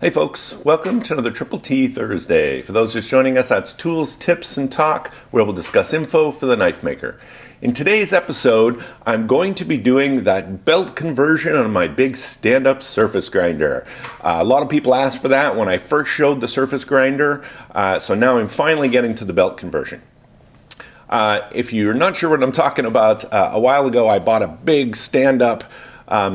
Hey folks, welcome to another Triple T Thursday. For those just joining us, that's Tools, Tips, and Talk, where we'll discuss info for the knife maker. In today's episode, I'm going to be doing that belt conversion on my big stand-up surface grinder. A lot of people asked for that when I first showed the surface grinder, so now I'm finally getting to the belt conversion. If you're not sure what I'm talking about, a while ago I bought a big stand-up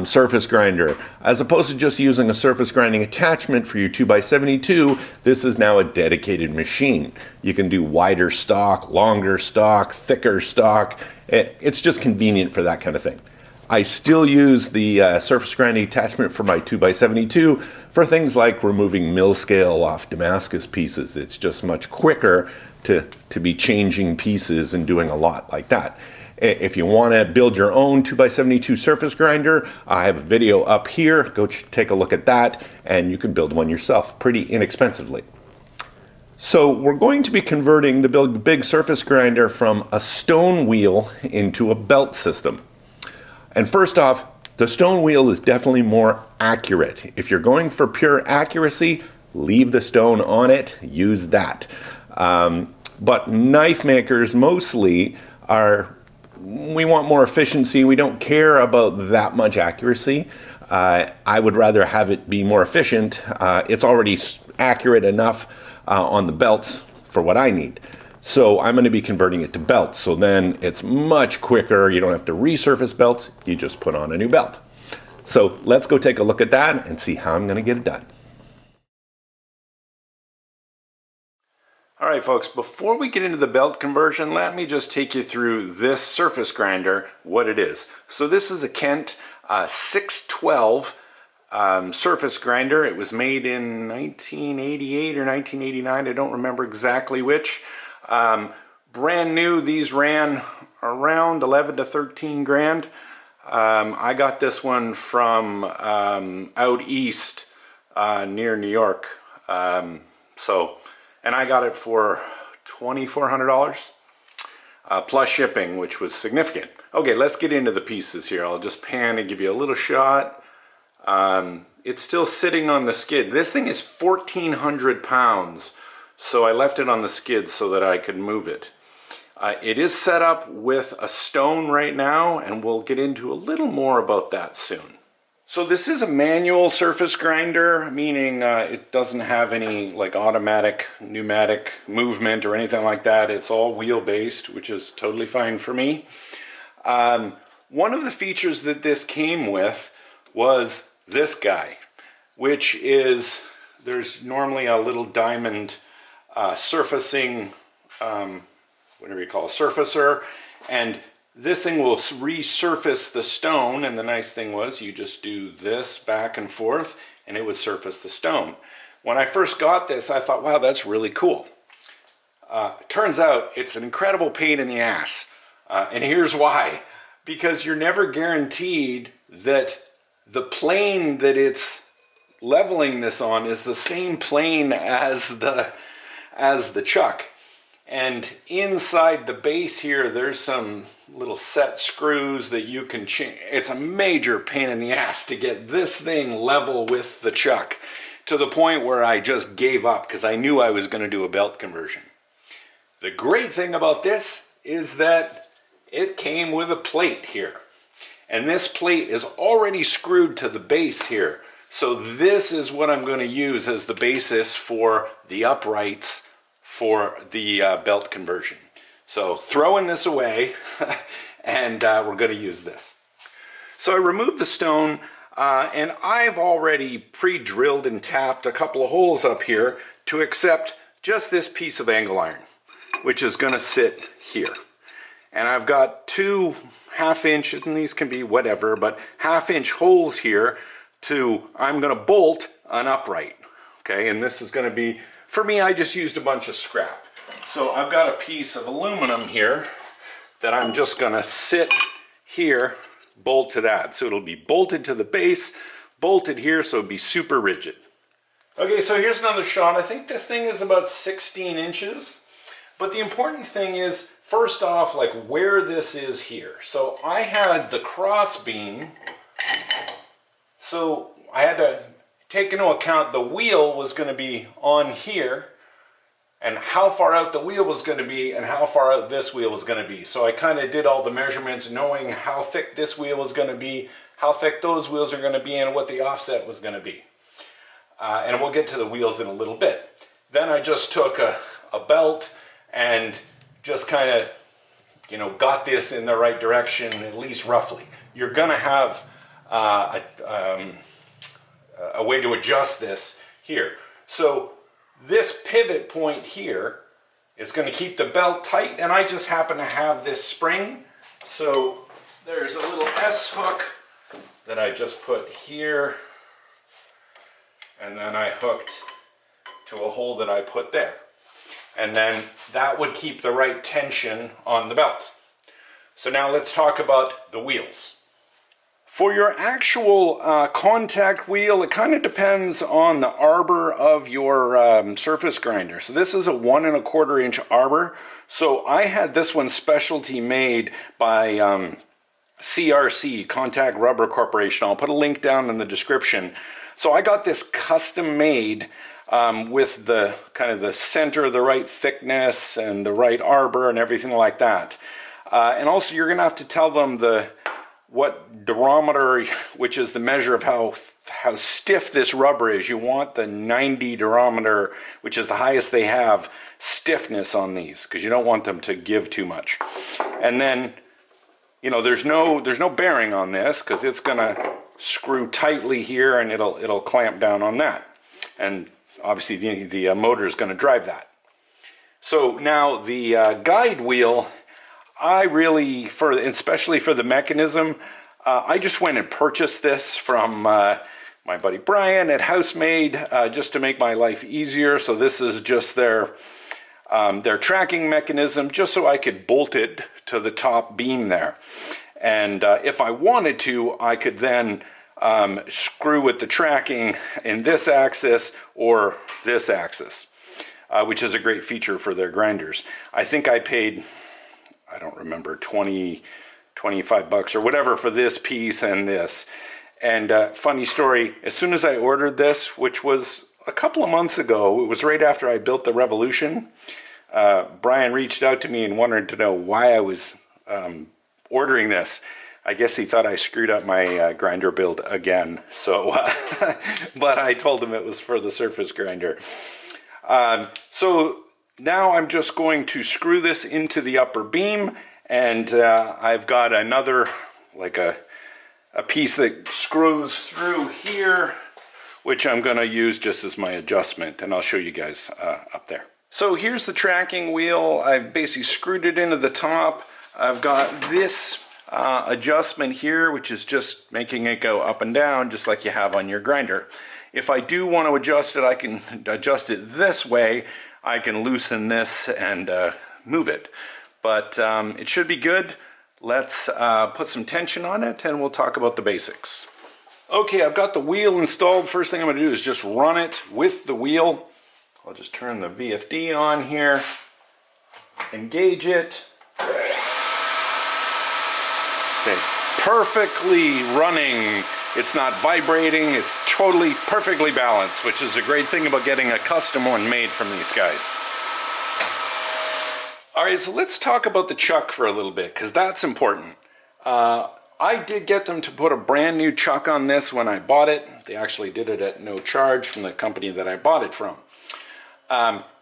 surface grinder. As opposed to just using a surface grinding attachment for your 2x72, this is now a dedicated machine. You can do wider stock, longer stock, thicker stock. It's just convenient for that kind of thing. I still use the surface grinding attachment for my 2x72 for things like removing mill scale off Damascus pieces. It's just much quicker to be changing pieces and doing a lot like that. If you want to build your own 2x72 surface grinder, I have a video up here. Go take a look at that, and you can build one yourself pretty inexpensively. So we're going to be converting the big surface grinder from a stone wheel into a belt system. And first off, the stone wheel is definitely more accurate. If you're going for pure accuracy, leave the stone on it, use that. But knife makers mostly we want more efficiency. We don't care about that much accuracy. I would rather have it be more efficient. It's already accurate enough on the belts for what I need. So I'm going to be converting it to belts. So then it's much quicker. You don't have to resurface belts. You just put on a new belt. So let's go take a look at that and see how I'm going to get it done. All right, folks, before we get into the belt conversion, let me just take you through this surface grinder, what it is. So this is a Kent 612 surface grinder. It was made in 1988 or 1989. I don't remember exactly which. Brand new, these ran around 11 to 13 grand. I got this one from out east near New York. And I got it for $2,400 plus shipping, which was significant. Okay, let's get into the pieces here. I'll just pan and give you a little shot. It's still sitting on the skid. This thing is 1,400 pounds, so I left it on the skid so that I could move it. It is set up with a stone right now, and we'll get into a little more about that soon. So this is a manual surface grinder, meaning it doesn't have any like automatic pneumatic movement or anything like that. It's all wheel based, which is totally fine for me. One of the features that this came with was this guy, which is, there's normally a little diamond surfacing, whatever you call a surfacer, and this thing will resurface the stone, and the nice thing was you just do this back and forth and it would surface the stone. When I first got this, I thought, wow, that's really cool. Turns out it's an incredible pain in the ass. And here's why. Because you're never guaranteed that the plane that it's leveling this on is the same plane as the chuck. And inside the base here, there's some little set screws that you can change. It's a major pain in the ass to get this thing level with the chuck, to the point where I just gave up because I knew I was going to do a belt conversion. The great thing about this is that it came with a plate here. And this plate is already screwed to the base here. So this is what I'm going to use as the basis for the uprights for the belt conversion. So throwing this away, and we're going to use this. So I removed the stone, and I've already pre-drilled and tapped a couple of holes up here to accept just this piece of angle iron, which is going to sit here. And I've got 2 half-inch, and these can be whatever, but half-inch holes here I'm going to bolt an upright. Okay, and this is going to be, for me, I just used a bunch of scrap. So I've got a piece of aluminum here that I'm just going to sit here, bolt to that. So it'll be bolted to the base, bolted here, so it'll be super rigid. Okay, so here's another shot. I think this thing is about 16 inches. But the important thing is, first off, like where this is here. So I had the cross beam. So I had to take into account the wheel was going to be on here, and how far out the wheel was going to be and how far out this wheel was going to be. So I kind of did all the measurements knowing how thick this wheel was going to be, how thick those wheels are going to be, and what the offset was going to be. And we'll get to the wheels in a little bit. Then I just took a belt and just kind of, you know, got this in the right direction, at least roughly. You're going to have a way to adjust this here. So this pivot point here is going to keep the belt tight, and I just happen to have this spring. So there's a little S hook that I just put here, and then I hooked to a hole that I put there. And then that would keep the right tension on the belt. So now let's talk about the wheels. For your actual contact wheel, it kind of depends on the arbor of your surface grinder. So this is a 1 1/4 inch arbor. So I had this one specialty made by CRC, Contact Rubber Corporation. I'll put a link down in the description. So I got this custom made with the kind of the center, the right thickness and the right arbor and everything like that. And also you're gonna have to tell them what durometer, which is the measure of how stiff this rubber is. You want the 90 durometer, which is the highest they have, stiffness on these, because you don't want them to give too much. And then, you know, there's no bearing on this, because it's gonna screw tightly here and it'll clamp down on that. And obviously the motor is gonna drive that. So now the guide wheel, I really, especially for the mechanism, I just went and purchased this from my buddy Brian at Housemade, just to make my life easier. So this is just their tracking mechanism, just so I could bolt it to the top beam there. And if I wanted to, I could then screw with the tracking in this axis or this axis, which is a great feature for their grinders. I think I paid, I don't remember, 25 bucks or whatever for this piece and this. And funny story, as soon as I ordered this, which was a couple of months ago, it was right after I built the Revolution, Brian reached out to me and wanted to know why I was ordering this. I guess he thought I screwed up my grinder build again. So, but I told him it was for the surface grinder. So now I'm just going to screw this into the upper beam, and I've got another, like a piece that screws through here, which I'm going to use just as my adjustment, and I'll show you guys up there. So here's the tracking wheel. I've basically screwed it into the top. I've got this adjustment here, which is just making it go up and down, just like you have on your grinder. If I do want to adjust it, I can adjust it this way. I can loosen this and move it. But it should be good. Let's put some tension on it and we'll talk about the basics. Okay, I've got the wheel installed. First thing I'm going to do is just run it with the wheel. I'll just turn the VFD on here, engage it. Okay, perfectly running. It's not vibrating. It's totally perfectly balanced, which is a great thing about getting a custom one made from these guys. All right, so let's talk about the chuck for a little bit, because that's important. I did get them to put a brand new chuck on this when I bought it. They actually did it at no charge from the company that I bought it from.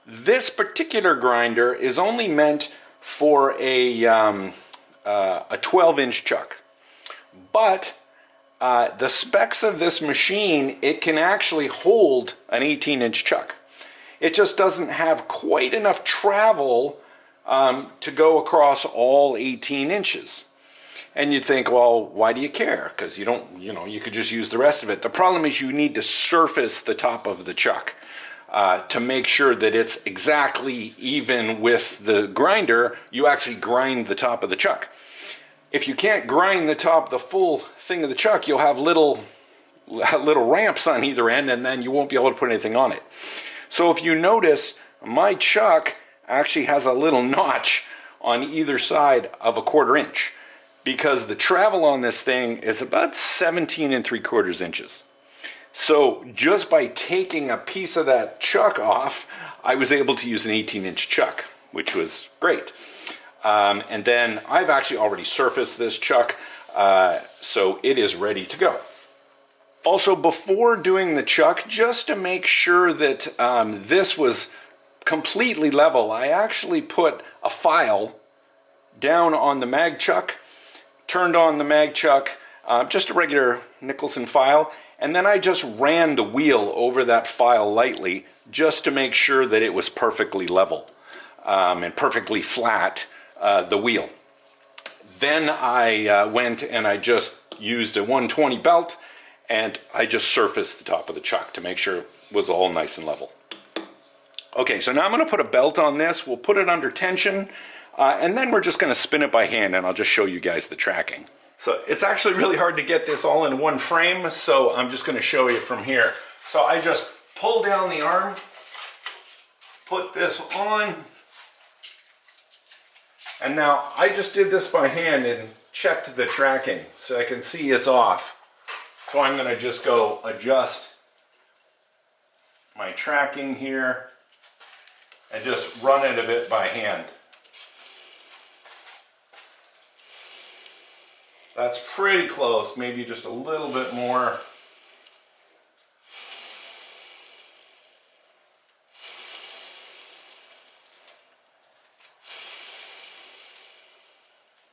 This particular grinder is only meant for a 12-inch chuck. But the specs of this machine, it can actually hold an 18-inch chuck. It just doesn't have quite enough travel to go across all 18 inches. And you'd think, well, why do you care? Because you don't, you could just use the rest of it. The problem is you need to surface the top of the chuck to make sure that it's exactly even with the grinder. You actually grind the top of the chuck. If you can't grind the top, the full thing of the chuck, you'll have little ramps on either end, and then you won't be able to put anything on it. So if you notice, my chuck actually has a little notch on either side of a 1/4 inch, because the travel on this thing is about 17 3/4 inches. So just by taking a piece of that chuck off, I was able to use an 18-inch chuck, which was great. And then I've actually already surfaced this chuck, so it is ready to go. Also, before doing the chuck, just to make sure that this was completely level, I actually put a file down on the mag chuck, turned on the mag chuck, just a regular Nicholson file, and then I just ran the wheel over that file lightly just to make sure that it was perfectly level and perfectly flat, the wheel. Then I went and I just used a 120 belt and I just surfaced the top of the chuck to make sure it was all nice and level. Okay, so now I'm going to put a belt on this. We'll put it under tension, and then we're just going to spin it by hand, and I'll just show you guys the tracking. So it's actually really hard to get this all in one frame, so I'm just going to show you from here. So I just pull down the arm, put this on, and now I just did this by hand and checked the tracking, so I can see it's off. So I'm going to just go adjust my tracking here and just run it a bit by hand. That's pretty close, maybe just a little bit more.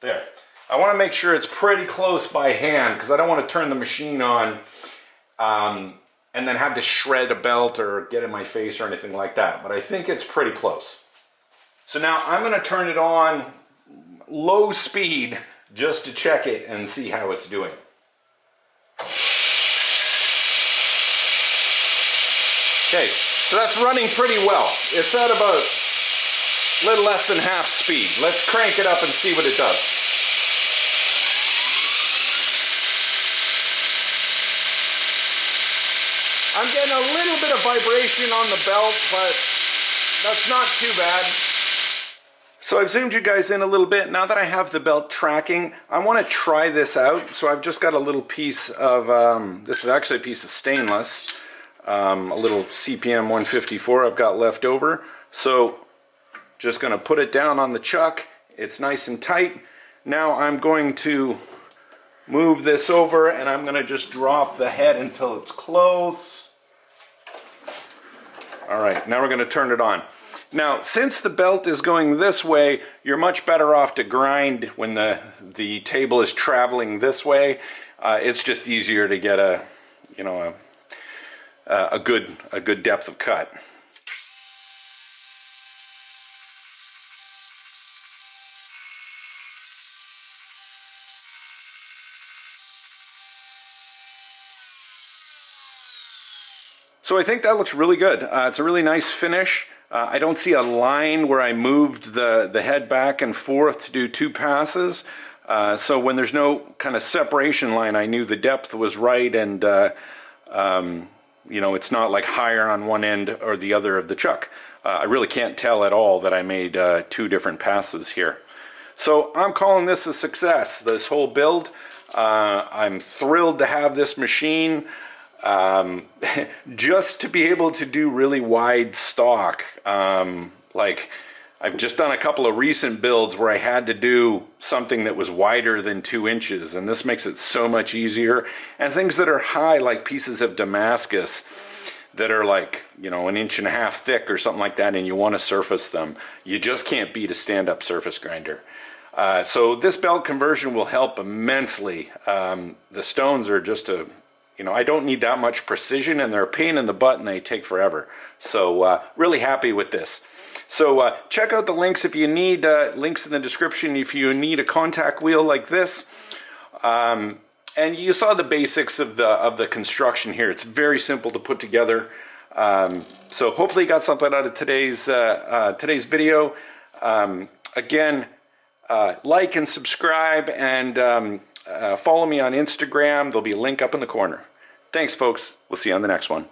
There. I want to make sure it's pretty close by hand because I don't want to turn the machine on and then have to shred a belt or get in my face or anything like that. But I think it's pretty close. So now I'm going to turn it on low speed just to check it and see how it's doing. Okay, so that's running pretty well. It's at about a little less than half speed. Let's crank it up and see what it does. I'm getting a little bit of vibration on the belt, but that's not too bad. So I've zoomed you guys in a little bit. Now that I have the belt tracking, I want to try this out. So I've just got a little piece of, this is actually a piece of stainless, a little CPM 154 I've got left over. So just going to put it down on the chuck. It's nice and tight. Now I'm going to move this over and I'm going to just drop the head until it's close. All right, now we're going to turn it on. Now, since the belt is going this way, you're much better off to grind when the table is traveling this way. It's just easier to get a good depth of cut. So I think that looks really good. It's a really nice finish. I don't see a line where I moved the head back and forth to do two passes. So when there's no kind of separation line, I knew the depth was right and it's not like higher on one end or the other of the chuck. I really can't tell at all that I made two different passes here. So I'm calling this a success, this whole build. I'm thrilled to have this machine. Just to be able to do really wide stock. Like I've just done a couple of recent builds where I had to do something that was wider than 2 inches, and this makes it so much easier. And things that are high, like pieces of Damascus that are like, 1.5 inches thick or something like that, and you want to surface them, you just can't beat a stand-up surface grinder. So this belt conversion will help immensely. The stones are just I don't need that much precision, and they're a pain in the butt and they take forever. So really happy with this. So check out the links if you need, links in the description if you need a contact wheel like this. And you saw the basics of the construction here. It's very simple to put together. So hopefully you got something out of today's video. Again, like and subscribe, and follow me on Instagram. There'll be a link up in the corner. Thanks, folks. We'll see you on the next one.